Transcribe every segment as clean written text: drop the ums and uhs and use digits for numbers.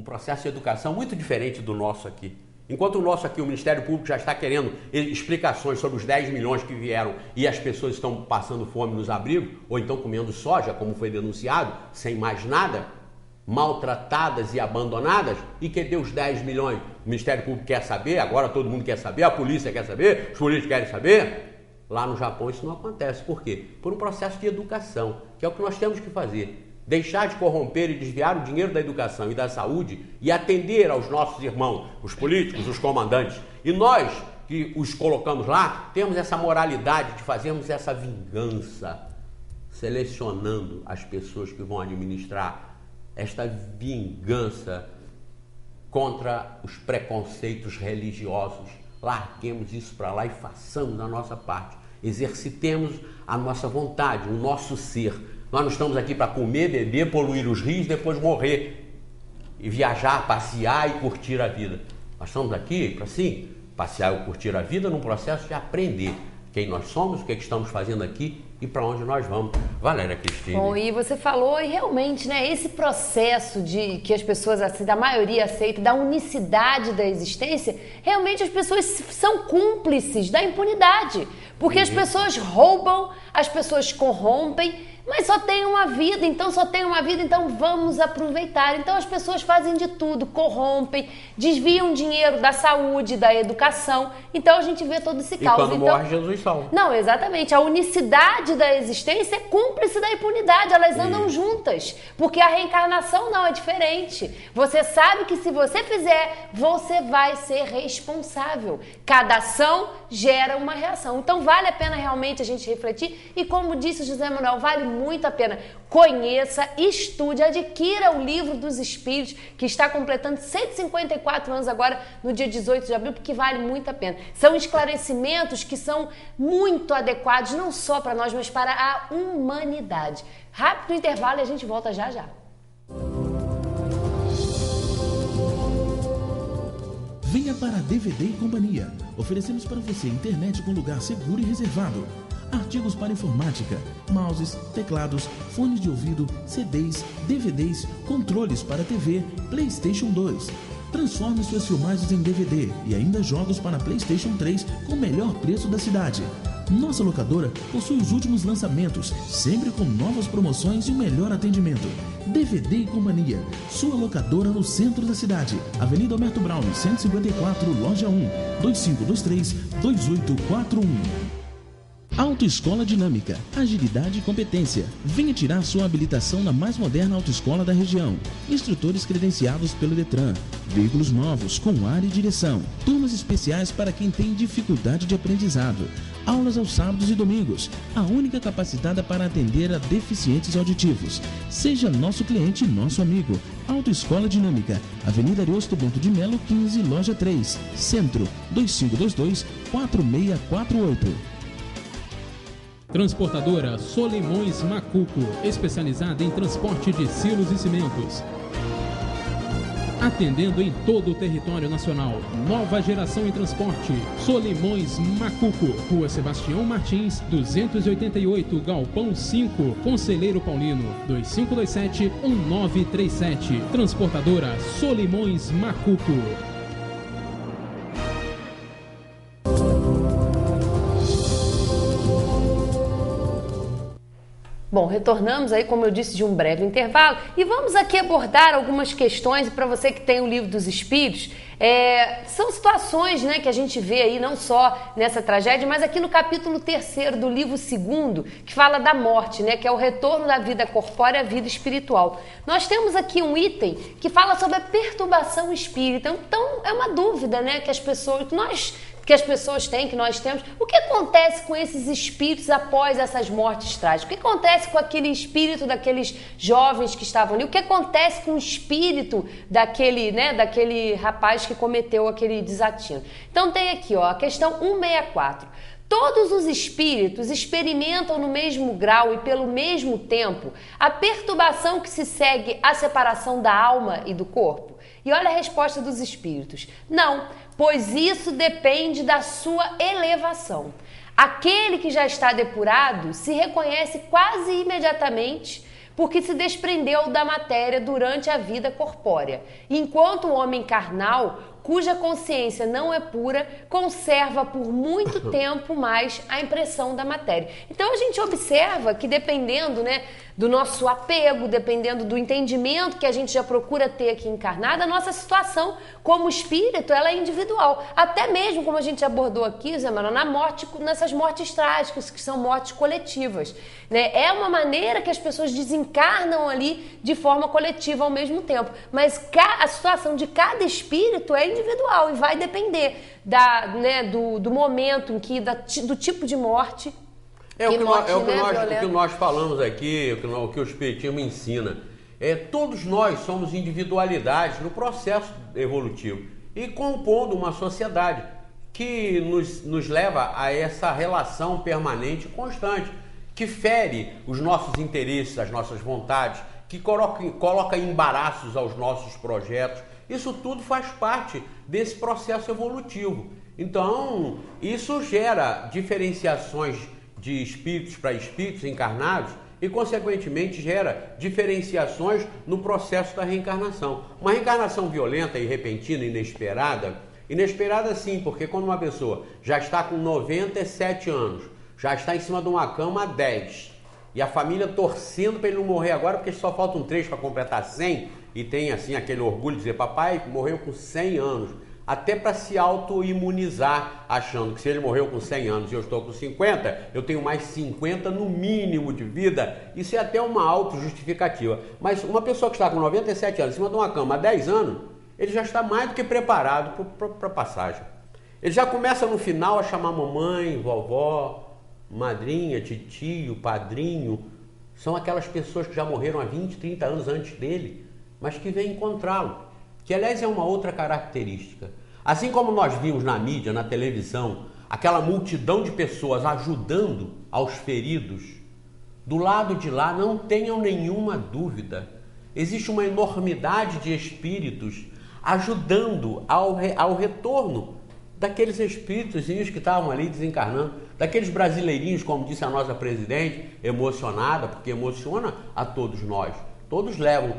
processo de educação muito diferente do nosso aqui. Enquanto o nosso aqui, o Ministério Público já está querendo explicações sobre os 10 milhões que vieram e as pessoas estão passando fome nos abrigos, ou então comendo soja, como foi denunciado, sem mais nada, maltratadas e abandonadas, e que deu os 10 milhões? O Ministério Público quer saber, agora todo mundo quer saber, a polícia quer saber, os políticos querem saber. Lá no Japão isso não acontece. Por quê? Por um processo de educação, que é o que nós temos que fazer. Deixar de corromper e desviar o dinheiro da educação e da saúde e atender aos nossos irmãos, os políticos, os comandantes. E nós, que os colocamos lá, temos essa moralidade de fazermos essa vingança, selecionando as pessoas que vão administrar esta vingança contra os preconceitos religiosos. Larguemos isso para lá e façamos a nossa parte. Exercitemos a nossa vontade, o nosso ser. Nós não estamos aqui para comer, beber, poluir os rios, depois morrer e viajar, passear e curtir a vida. Nós estamos aqui para, sim, passear e curtir a vida num processo de aprender quem nós somos, o que estamos fazendo aqui e para onde nós vamos. Valéria Cristine. Bom, e você falou, e realmente, né, esse processo de que as pessoas, assim, da maioria aceita, da unicidade da existência, realmente as pessoas são cúmplices da impunidade, porque as pessoas roubam, as pessoas corrompem, mas só tem uma vida, então vamos aproveitar. Então as pessoas fazem de tudo, corrompem, desviam dinheiro da saúde, da educação. Então a gente vê todo esse caos. E quando morre, Jesus salva. Não, exatamente. A unicidade da existência é cúmplice da impunidade, elas andam juntas. Porque a reencarnação não é diferente. Você sabe que se você fizer, você vai ser responsável. Cada ação gera uma reação. Então vale a pena realmente a gente refletir. E como disse o José Manuel, vale muito a pena. Conheça, estude, adquira o Livro dos Espíritos, que está completando 154 anos agora, no dia 18 de abril, porque vale muito a pena. São esclarecimentos que são muito adequados, não só para nós, mas para a humanidade. Rápido intervalo e a gente volta já já. Venha para a DVD e Companhia. Oferecemos para você internet com lugar seguro e reservado. Artigos para informática, mouses, teclados, fones de ouvido, CDs, DVDs, controles para TV, PlayStation 2. Transforme suas filmagens em DVD e ainda jogos para PlayStation 3 com o melhor preço da cidade. Nossa locadora possui os últimos lançamentos, sempre com novas promoções e o melhor atendimento. DVD e Companhia, sua locadora no centro da cidade. Avenida Alberto Brown, 154, Loja 1, 2523-2841. Autoescola Dinâmica, agilidade e competência. Venha tirar sua habilitação na mais moderna autoescola da região. Instrutores credenciados pelo Detran. Veículos novos, com ar e direção. Turmas especiais para quem tem dificuldade de aprendizado. Aulas aos sábados e domingos. A única capacitada para atender a deficientes auditivos. Seja nosso cliente e nosso amigo. Autoescola Dinâmica, Avenida Ariosto Bento de Melo, 15, Loja 3, Centro, 2522-4648. Transportadora Solimões Macuco, especializada em transporte de silos e cimentos. Atendendo em todo o território nacional. Nova geração em transporte. Solimões Macuco, Rua Sebastião Martins, 288, Galpão 5, Conselheiro Paulino, 2527-1937. Transportadora Solimões Macuco. Bom, retornamos aí, como eu disse, de um breve intervalo e vamos aqui abordar algumas questões. Para você que tem o Livro dos Espíritos, são situações, né, que a gente vê aí não só nessa tragédia, mas aqui no capítulo 3º do livro 2º, que fala da morte, né, que é o retorno da vida corpórea à vida espiritual. Nós temos aqui um item que fala sobre a perturbação espírita. Então é uma dúvida, né, que as pessoas têm, que nós temos. O que acontece com esses espíritos após essas mortes trágicas? O que acontece com aquele espírito daqueles jovens que estavam ali? O que acontece com o espírito daquele rapaz que cometeu aquele desatino? Então tem aqui, ó, a questão 164. Todos os espíritos experimentam no mesmo grau e pelo mesmo tempo a perturbação que se segue à separação da alma e do corpo? E olha a resposta dos espíritos. Não, pois isso depende da sua elevação. Aquele que já está depurado se reconhece quase imediatamente, porque se desprendeu da matéria durante a vida corpórea, enquanto o homem carnal, cuja consciência não é pura, conserva por muito tempo mais a impressão da matéria. Então a gente observa que dependendo, né, do nosso apego, dependendo do entendimento que a gente já procura ter aqui encarnado, a nossa situação como espírito, ela é individual. Até mesmo, como a gente abordou aqui, Zé Manuel, na morte, nessas mortes trágicas, que são mortes coletivas, né? É uma maneira que as pessoas desencarnam ali de forma coletiva ao mesmo tempo. Mas a situação de cada espírito é individual e vai depender do momento em que, do tipo de morte. O que nós falamos aqui, o que o Espiritismo ensina. Todos nós somos individualidades no processo evolutivo e compondo uma sociedade que nos leva a essa relação permanente e constante, que fere os nossos interesses, as nossas vontades, que coloca embaraços aos nossos projetos. Isso tudo faz parte desse processo evolutivo. Então, isso gera diferenciações de espíritos para espíritos encarnados e, consequentemente, gera diferenciações no processo da reencarnação. Uma reencarnação violenta e repentina, inesperada sim, porque quando uma pessoa já está com 97 anos, já está em cima de uma cama há 10, e a família torcendo para ele não morrer agora, porque só faltam 3 para completar 100, e tem assim aquele orgulho de dizer, papai morreu com 100 anos, até para se autoimunizar, achando que se ele morreu com 100 anos e eu estou com 50, eu tenho mais 50 no mínimo de vida. Isso é até uma autojustificativa. Mas uma pessoa que está com 97 anos em cima de uma cama há 10 anos, ele já está mais do que preparado para a passagem. Ele já começa no final a chamar mamãe, vovó, madrinha, titio, padrinho. São aquelas pessoas que já morreram há 20, 30 anos antes dele, mas que vêm encontrá-lo. Que, aliás, é uma outra característica. Assim como nós vimos na mídia, na televisão, aquela multidão de pessoas ajudando aos feridos, do lado de lá, não tenham nenhuma dúvida, existe uma enormidade de espíritos ajudando ao retorno daqueles espíritozinhos que estavam ali desencarnando, daqueles brasileirinhos, como disse a nossa presidente, emocionada, porque emociona a todos nós. Todos levam,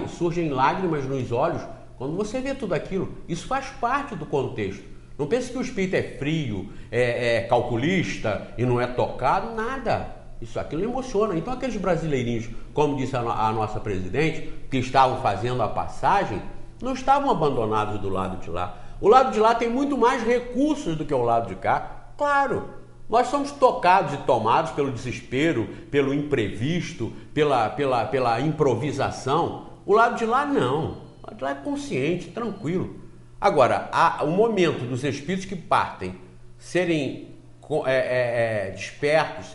surgem lágrimas nos olhos quando você vê tudo aquilo. Isso faz parte do contexto. Não pense que o espírito é frio, é calculista e não é tocado, nada. Aquilo emociona. Então aqueles brasileirinhos, como disse a nossa presidente, que estavam fazendo a passagem, não estavam abandonados do lado de lá. O lado de lá tem muito mais recursos do que o lado de cá. Claro. Nós somos tocados e tomados pelo desespero, pelo imprevisto, pela improvisação. O lado de lá não. O lado de lá é consciente, tranquilo. Agora, o momento dos espíritos que partem serem despertos,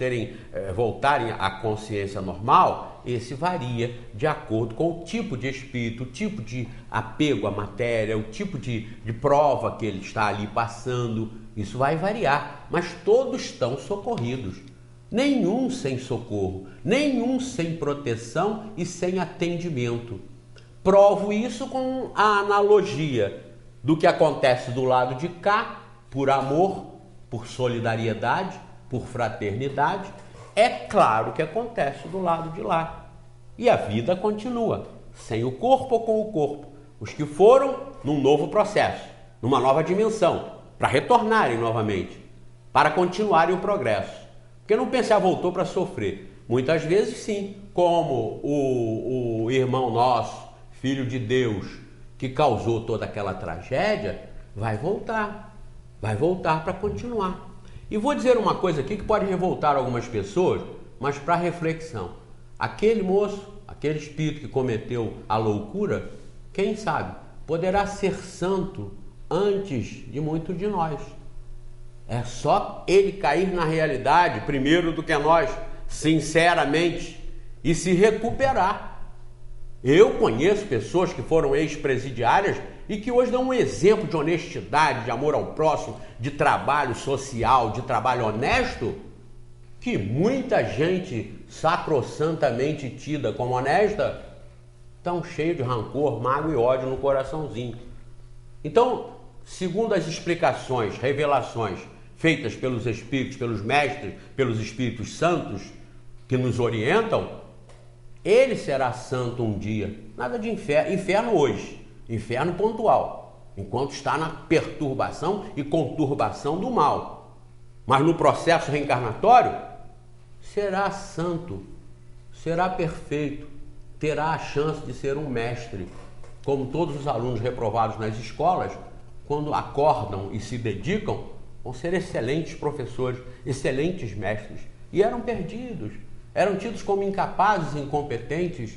voltarem à consciência normal, esse varia de acordo com o tipo de espírito, o tipo de apego à matéria, o tipo de prova que ele está ali passando. Isso vai variar, mas todos estão socorridos. Nenhum sem socorro, nenhum sem proteção e sem atendimento. Provo isso com a analogia do que acontece do lado de cá, por amor, por solidariedade, por fraternidade. É claro que acontece do lado de lá. E a vida continua, sem o corpo ou com o corpo. Os que foram num novo processo, numa nova dimensão, para retornarem novamente, para continuarem o progresso. Porque não pensar voltou para sofrer. Muitas vezes sim, como o irmão nosso, filho de Deus, que causou toda aquela tragédia, vai voltar para continuar. E vou dizer uma coisa aqui que pode revoltar algumas pessoas, mas para reflexão. Aquele moço, aquele espírito que cometeu a loucura, quem sabe, poderá ser santo antes de muitos de nós. É só ele cair na realidade primeiro do que nós, sinceramente, e se recuperar. Eu conheço pessoas que foram ex-presidiárias e que hoje dão um exemplo de honestidade, de amor ao próximo, de trabalho social, de trabalho honesto, que muita gente sacrossantamente tida como honesta, tão cheio de rancor, mágoa e ódio no coraçãozinho. Então, segundo as explicações, revelações feitas pelos espíritos, pelos mestres, pelos espíritos santos que nos orientam, Ele será santo um dia. Nada de inferno hoje, inferno pontual, enquanto está na perturbação e conturbação do mal. Mas no processo reencarnatório, será santo, será perfeito, terá a chance de ser um mestre, como todos os alunos reprovados nas escolas, quando acordam e se dedicam, vão ser excelentes professores, excelentes mestres. E eram perdidos, eram tidos como incapazes, incompetentes,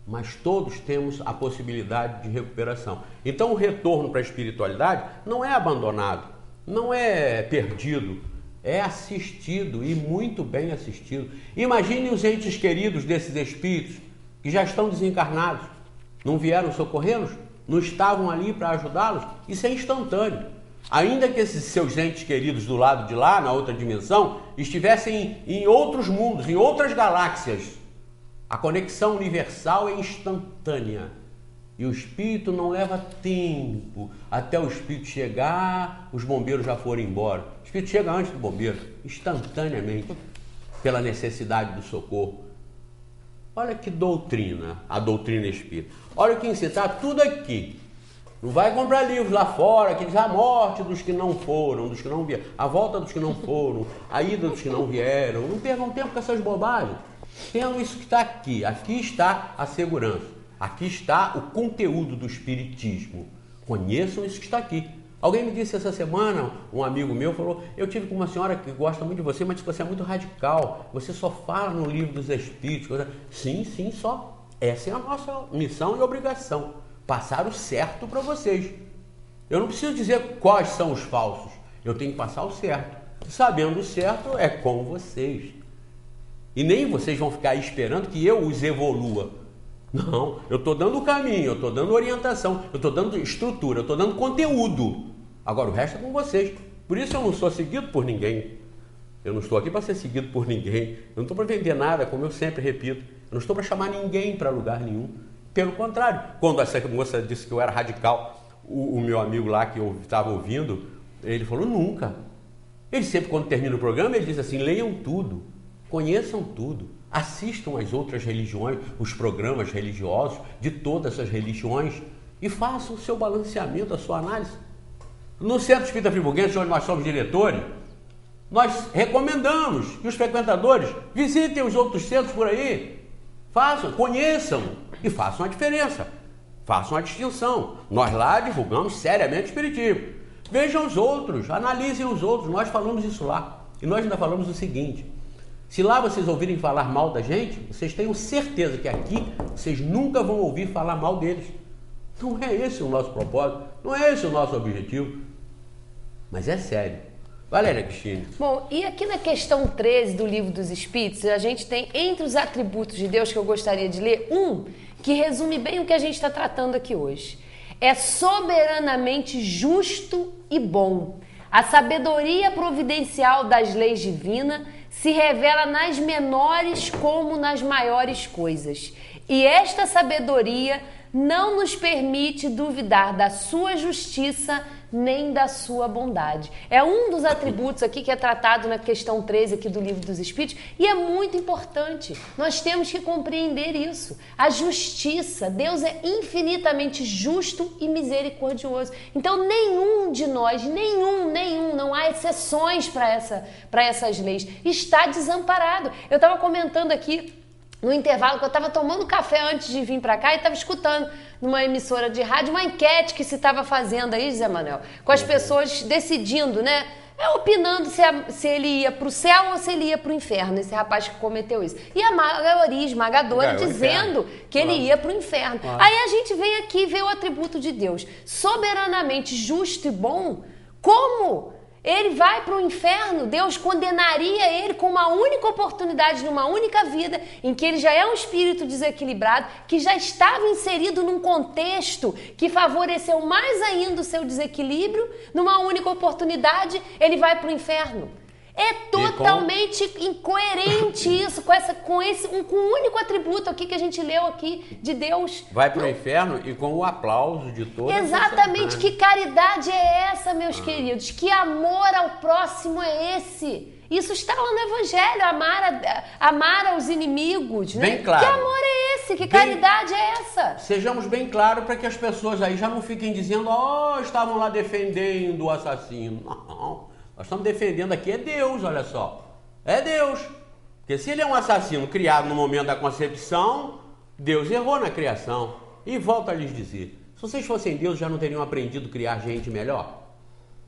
mas todos temos a possibilidade de recuperação. Então o retorno para a espiritualidade não é abandonado, não é perdido, é assistido e muito bem assistido. Imagine os entes queridos desses espíritos que já estão desencarnados, não vieram socorrê-los, não estavam ali para ajudá-los. Isso é instantâneo. Ainda que esses seus entes queridos do lado de lá, na outra dimensão, estivessem em outros mundos, em outras galáxias, a conexão universal é instantânea. E o espírito não leva tempo até o espírito chegar, os bombeiros já foram embora. O espírito chega antes do bombeiro, instantaneamente, pela necessidade do socorro. Olha que doutrina, a doutrina espírita. Olha que ensina, tudo aqui. Não vai comprar livros lá fora que diz a morte dos que não foram, dos que não vieram, a volta dos que não foram, a ida dos que não vieram. Não percam tempo com essas bobagens. Tenham isso que está aqui. Aqui está a segurança. Aqui está o conteúdo do espiritismo. Conheçam isso que está aqui. Alguém me disse essa semana, um amigo meu falou, eu tive com uma senhora que gosta muito de você, mas você é muito radical. Você só fala no livro dos espíritos. Sim, só. Essa é a nossa missão e obrigação. Passar o certo para vocês. Eu não preciso dizer quais são os falsos. Eu tenho que passar o certo. Sabendo o certo é com vocês. E nem vocês vão ficar aí esperando que eu os evolua. Não, eu estou dando o caminho, eu estou dando orientação, eu estou dando estrutura, eu estou dando conteúdo. Agora o resto é com vocês. Por isso eu não sou seguido por ninguém. Eu não estou aqui para ser seguido por ninguém. Eu não estou para vender nada, como eu sempre repito. Eu não estou para chamar ninguém para lugar nenhum. Pelo contrário, quando essa moça disse que eu era radical, o meu amigo lá que eu estava ouvindo, ele falou, nunca. Ele sempre, quando termina o programa, ele diz assim, leiam tudo, conheçam tudo, assistam às outras religiões, os programas religiosos de todas as religiões e façam o seu balanceamento, a sua análise. No Centro Espírita Friburguense, onde nós somos diretores, nós recomendamos que os frequentadores visitem os outros centros por aí, façam, conheçam, e façam a diferença, façam a distinção. Nós lá divulgamos seriamente o espiritismo. Vejam os outros, analisem os outros, nós falamos isso lá. E nós ainda falamos o seguinte, se lá vocês ouvirem falar mal da gente, vocês tenham certeza que aqui vocês nunca vão ouvir falar mal deles. Não é esse o nosso propósito, não é esse o nosso objetivo. Mas é sério. Valéria Cristine. Bom, e aqui na questão 13 do Livro dos Espíritos, a gente tem entre os atributos de Deus que eu gostaria de ler, que resume bem o que a gente está tratando aqui hoje. É soberanamente justo e bom. A sabedoria providencial das leis divinas se revela nas menores como nas maiores coisas. E esta sabedoria não nos permite duvidar da sua justiça nem da sua bondade. É um dos atributos aqui que é tratado na questão 13 aqui do Livro dos Espíritos e é muito importante. Nós temos que compreender isso. A justiça, Deus é infinitamente justo e misericordioso. Então nenhum de nós, não há exceções para essas leis. Está desamparado. Eu estava comentando aqui no intervalo que eu estava tomando café antes de vir para cá e estava escutando numa emissora de rádio uma enquete que se estava fazendo aí, Zé Manuel, com as pessoas decidindo, né? Opinando se ele ia para o céu ou se ele ia para o inferno, esse rapaz que cometeu isso. E a maioria esmagadora dizendo que ele ia para o inferno. Aí a gente vem aqui e vê o atributo de Deus, soberanamente justo e bom. Como ele vai para o inferno? Deus condenaria ele com uma única oportunidade, numa única vida, em que ele já é um espírito desequilibrado, que já estava inserido num contexto que favoreceu mais ainda o seu desequilíbrio. Numa única oportunidade, ele vai para o inferno. É totalmente incoerente isso, com um único atributo aqui que a gente leu aqui de Deus. Vai para o inferno e com o aplauso de todos. Exatamente, que caridade é essa, meus queridos? Que amor ao próximo é esse? Isso está lá no Evangelho, amar aos inimigos, né? Bem claro. Que amor é esse? Que caridade é essa? Sejamos bem claros para que as pessoas aí já não fiquem dizendo, estavam lá defendendo o assassino. Não, nós estamos defendendo aqui é Deus, olha só. É Deus. Porque se ele é um assassino criado no momento da concepção, Deus errou na criação. E volto a lhes dizer, se vocês fossem Deus, já não teriam aprendido a criar gente melhor?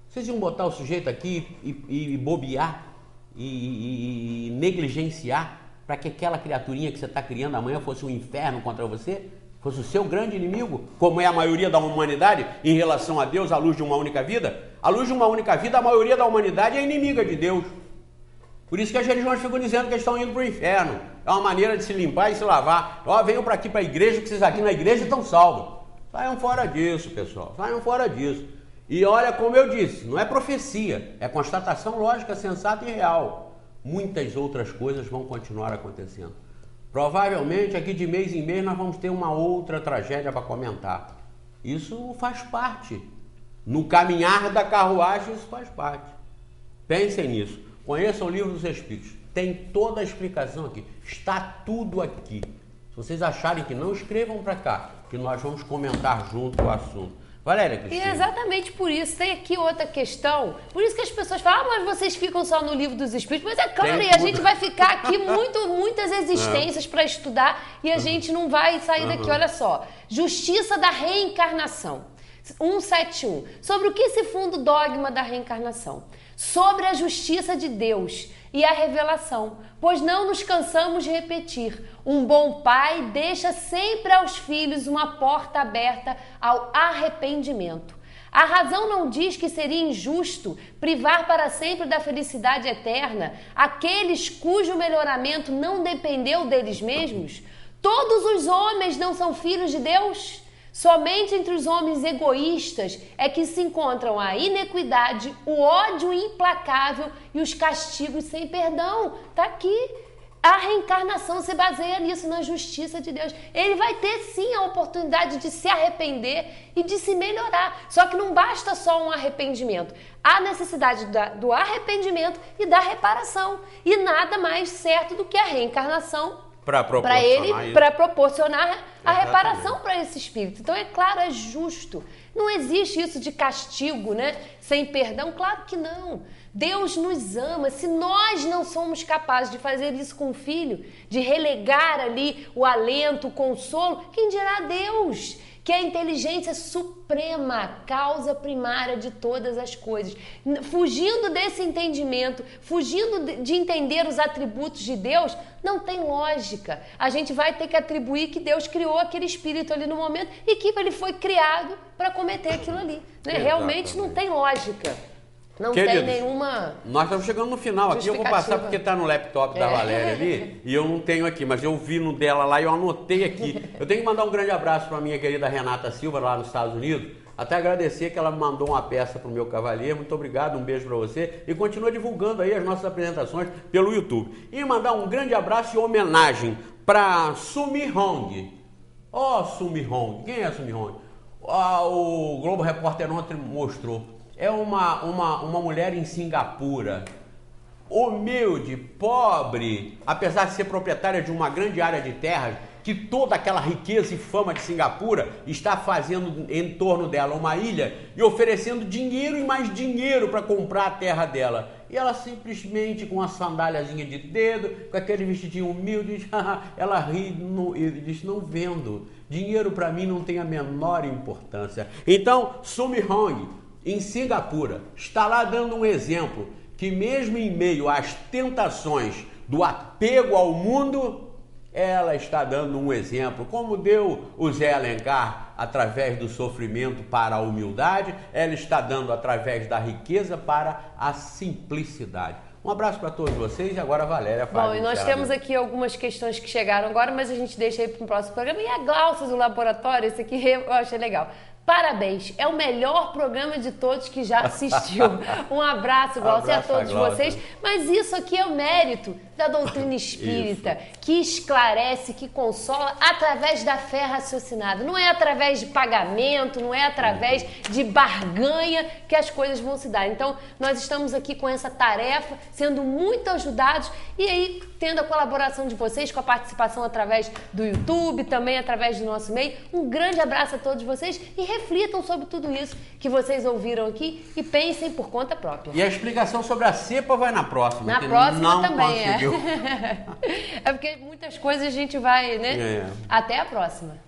Vocês iam botar o sujeito aqui e bobear e negligenciar para que aquela criaturinha que você está criando amanhã fosse um inferno contra você? Fosse o seu grande inimigo, como é a maioria da humanidade em relação a Deus, à luz de uma única vida? À luz de uma única vida, a maioria da humanidade é inimiga de Deus. Por isso que as religiões ficam dizendo que estão indo para o inferno. É uma maneira de se limpar e se lavar. Venham para aqui para a igreja, que vocês aqui na igreja estão salvos. Saiam fora disso, pessoal. Saiam fora disso. E olha, como eu disse, não é profecia, é constatação lógica, sensata e real. Muitas outras coisas vão continuar acontecendo. Provavelmente aqui de mês em mês nós vamos ter uma outra tragédia para comentar. Isso faz parte. No caminhar da carruagem isso faz parte. Pensem nisso. Conheçam o Livro dos Espíritos. Tem toda a explicação aqui. Está tudo aqui. Se vocês acharem que não, escrevam para cá, que nós vamos comentar junto o assunto. Valéria Cristina. E é exatamente por isso. Tem aqui outra questão. Por isso que as pessoas falam, mas vocês ficam só no Livro dos Espíritos. Mas é claro, e a gente vai ficar aqui muitas existências para estudar e a gente não vai sair daqui. Olha só. Justiça da reencarnação. 171. Sobre o que se funda o dogma da reencarnação? Sobre a justiça de Deus e a revelação, pois não nos cansamos de repetir. Um bom pai deixa sempre aos filhos uma porta aberta ao arrependimento. A razão não diz que seria injusto privar para sempre da felicidade eterna aqueles cujo melhoramento não dependeu deles mesmos? Todos os homens não são filhos de Deus? Somente entre os homens egoístas é que se encontram a inequidade, o ódio implacável e os castigos sem perdão. Está aqui. A reencarnação se baseia nisso, na justiça de Deus. Ele vai ter sim a oportunidade de se arrepender e de se melhorar. Só que não basta só um arrependimento. Há necessidade do arrependimento e da reparação. E nada mais certo do que a reencarnação para ele, para proporcionar a reparação para esse espírito. Então, é claro, é justo. Não existe isso de castigo, né? Sem perdão? Claro que não. Deus nos ama. Se nós não somos capazes de fazer isso com o filho, de relegar ali o alento, o consolo, quem dirá Deus? Que é a inteligência suprema, a causa primária de todas as coisas. Fugindo desse entendimento, fugindo de entender os atributos de Deus, não tem lógica. A gente vai ter que atribuir que Deus criou aquele espírito ali no momento e que ele foi criado para cometer aquilo ali. Né? Realmente não tem lógica. Não Queridos, tem nenhuma. Nós estamos chegando no final aqui. Eu vou passar porque está no laptop da Valéria ali e eu não tenho aqui, mas eu vi no dela lá e eu anotei aqui. Eu tenho que mandar um grande abraço para a minha querida Renata Silva, lá nos Estados Unidos. Até agradecer que ela me mandou uma peça para o meu cavaleiro. Muito obrigado, um beijo para você. E continua divulgando aí as nossas apresentações pelo YouTube. E mandar um grande abraço e homenagem para Sumi Hong. Sumi Hong. Quem é Sumi Hong? O Globo Repórter ontem mostrou. É uma mulher em Singapura, humilde, pobre, apesar de ser proprietária de uma grande área de terras, que toda aquela riqueza e fama de Singapura está fazendo em torno dela uma ilha e oferecendo dinheiro e mais dinheiro para comprar a terra dela. E ela simplesmente com uma sandáliazinha de dedo, com aquele vestidinho humilde, ela ri e diz, não vendo, dinheiro para mim não tem a menor importância. Então, Sumi Hong, em Singapura, está lá dando um exemplo que mesmo em meio às tentações do apego ao mundo, ela está dando um exemplo, como deu o Zé Alencar através do sofrimento para a humildade, ela está dando através da riqueza para a simplicidade. Um abraço para todos vocês e agora a Valéria faz. Bom, e nós temos aqui algumas questões que chegaram agora, mas a gente deixa aí para o próximo programa. E a Glaucia do laboratório, esse aqui eu achei legal. Parabéns, é o melhor programa de todos que já assistiu. Um abraço, Glaucia, a todos vocês. Mas isso aqui é o mérito da doutrina espírita, que esclarece, que consola através da fé raciocinada. Não é através de pagamento, não é através de barganha que as coisas vão se dar. Então, nós estamos aqui com essa tarefa, sendo muito ajudados e aí tendo a colaboração de vocês, com a participação através do YouTube, também através do nosso e-mail. Um grande abraço a todos vocês e reflitam sobre tudo isso que vocês ouviram aqui e pensem por conta própria. E a explicação sobre a cepa vai na próxima. Na próxima não também, conseguiu. É porque muitas coisas a gente vai, né? Até a próxima.